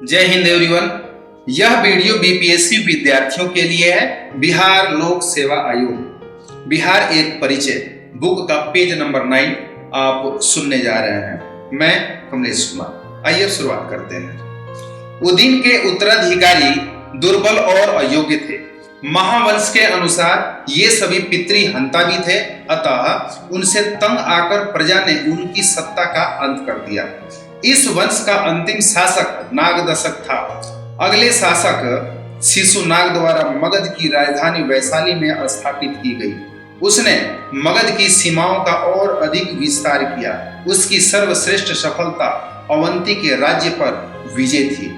जय हिंद एवरीवन। यह video BPSC विद्यार्थियों के लिए है। बिहार लोक सेवा आयोग बिहार एक परिचय बुक का पेज नंबर 9 आप सुनने जा रहे हैं। मैं कमलेश कुमार। आइए शुरुआत करते हैं। उदीन के उत्तराधिकारी दुर्बल और अयोग्य थे। महावंश के अनुसार ये सभी पितृहंता भी थे, अतः उनसे तंग आकर प्रजा ने उनकी सत्ता का अंत कर दिया। इस वंश का अंतिम शासक नागदशक था। अगले शासक शिशुनाग द्वारा मगध की राजधानी वैशाली में स्थापित की गई। उसने मगध की सीमाओं का और अधिक विस्तार किया। उसकी सर्वश्रेष्ठ सफलता अवंती के राज्य पर विजय थी।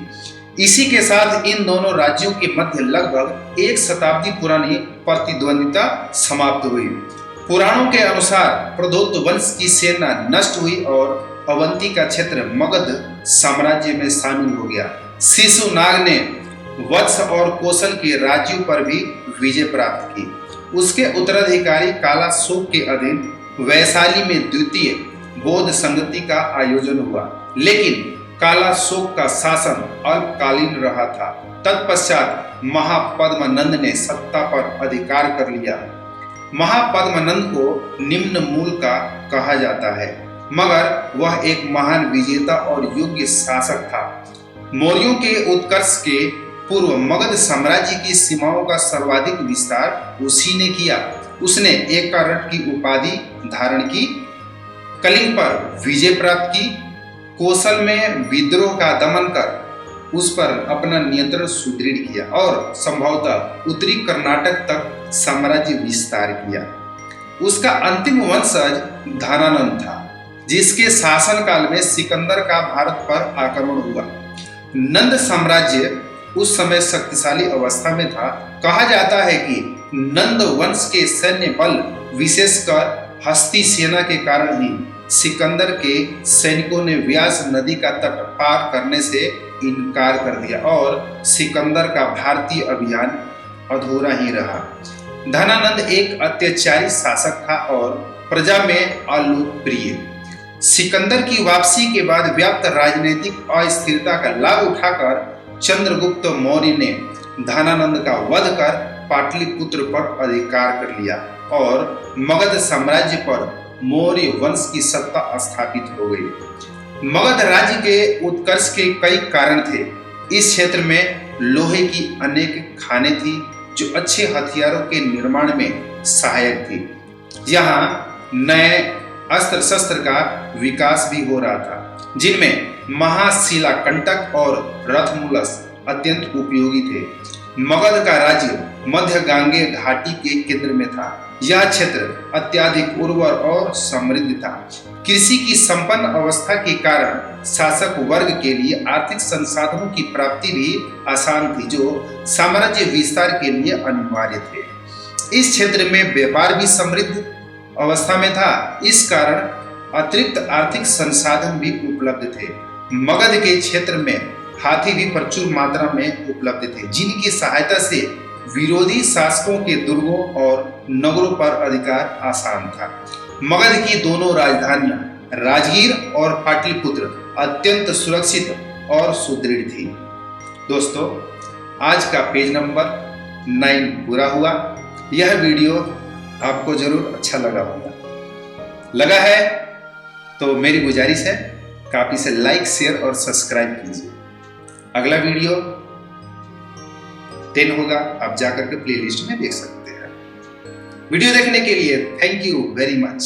इसी के साथ इन दोनों राज्यों के मध्य लगभग 1 शताब्दी पुरानी प्रतिद्वंदिता समाप्त हुई। पुराणों के अनुसार प्रदोत वंश की सेना नष्ट हुई और अवंती का क्षेत्र मगध साम्राज्य में शामिल हो गया। शिशुनाग ने वत्स और कौशल के राज्यों पर भी विजय प्राप्त की। उसके उत्तराधिकारी काला शोक के अधीन वैशाली में द्वितीय बौद्ध संगति का आयोजन हुआ, लेकिन काला शोक का शासन अल्पकालीन रहा था। तत्पश्चात महापद्मनंद ने सत्ता पर अधिकार कर लिया। महापद्मनंद को निम्न मूल का कहा जाता है, मगर वह एक महान विजेता और योग्य शासक था। मौर्यों के उत्कर्ष के पूर्व मगध साम्राज्य की सीमाओं का सर्वाधिक विस्तार उसी ने किया। उसने एकारट की उपाधि धारण की, कलिंग पर विजय प्राप्त की, कौशल में विद्रोह का दमन कर उस पर अपना नियंत्रण सुदृढ़ किया और संभवतः उत्तरी कर्नाटक तक साम्राज्य विस्तार किया। उसका अंतिम वंशज धनानंद था, जिसके शासनकाल में सिकंदर का भारत पर आक्रमण हुआ। नंद साम्राज्य उस समय शक्तिशाली अवस्था में था। कहा जाता है कि नंद वंश के सैन्य बल, विशेषकर हस्ती सेना के कारण ही सिकंदर के सैनिकों ने व्यास नदी का तट पार करने से इनकार कर दिया और सिकंदर का भारतीय अभियान अधूरा ही रहा। धनानंद एक अत्याचारी शासक था और प्रजा में अलोकप्रिय। सिकंदर की वापसी के बाद व्याप्त राजनीतिक अस्थिरता का लाभ उठाकर चंद्रगुप्त मौर्य ने धनानंद का वध कर पाटलिपुत्र पर अधिकार कर लिया और मगध साम्राज्य पर मौर्य वंश की सत्ता स्थापित हो गई। मगध राज्य के उत्कर्ष के कई कारण थे। इस क्षेत्र में लोहे की अनेक खानें थी जो अच्छे हथियारों के निर्माण में सहायक थी। यहाँ नए अस्त्र शस्त्र का विकास भी हो रहा था, जिनमें महाशिलाकंटक और रथमूलस अत्यंत उपयोगी थे। मगध का राज्य मध्य गांगेय घाटी के केंद्र में था। यह क्षेत्र अत्याधिक उर्वर और समृद्ध था। कृषि की संपन्न अवस्था के कारण शासक वर्ग के लिए आर्थिक संसाधनों की प्राप्ति भी आसान थी, जो साम्राज्य विस्तार के लिए अनिवार्य थे। इस क्षेत्र में व्यापार भी समृद्ध अवस्था में था। इस कारण अतिरिक्त आर्थिक संसाधन भी उपलब्ध थे। मगध के क्षेत्र में हाथी भी प्रचुर मात्रा में उपलब्ध थे, जिनकी सहायता से विरोधी शासकों के दुर्गों और नगरों पर अधिकार आसान था। मगध की दोनों राजधानियां राजगीर और पाटलिपुत्र अत्यंत सुरक्षित और सुदृढ़ थी। दोस्तों, आज का पेज नंबर 9 पूरा हुआ। यह वीडियो आपको जरूर अच्छा लगा होगा। लगा है तो मेरी गुजारिश है कि आप इसे लाइक, शेयर और सब्सक्राइब कीजिए। अगला वीडियो 10 होगा, आप जाकर के प्लेलिस्ट में देख सकते हैं। वीडियो देखने के लिए थैंक यू वेरी मच।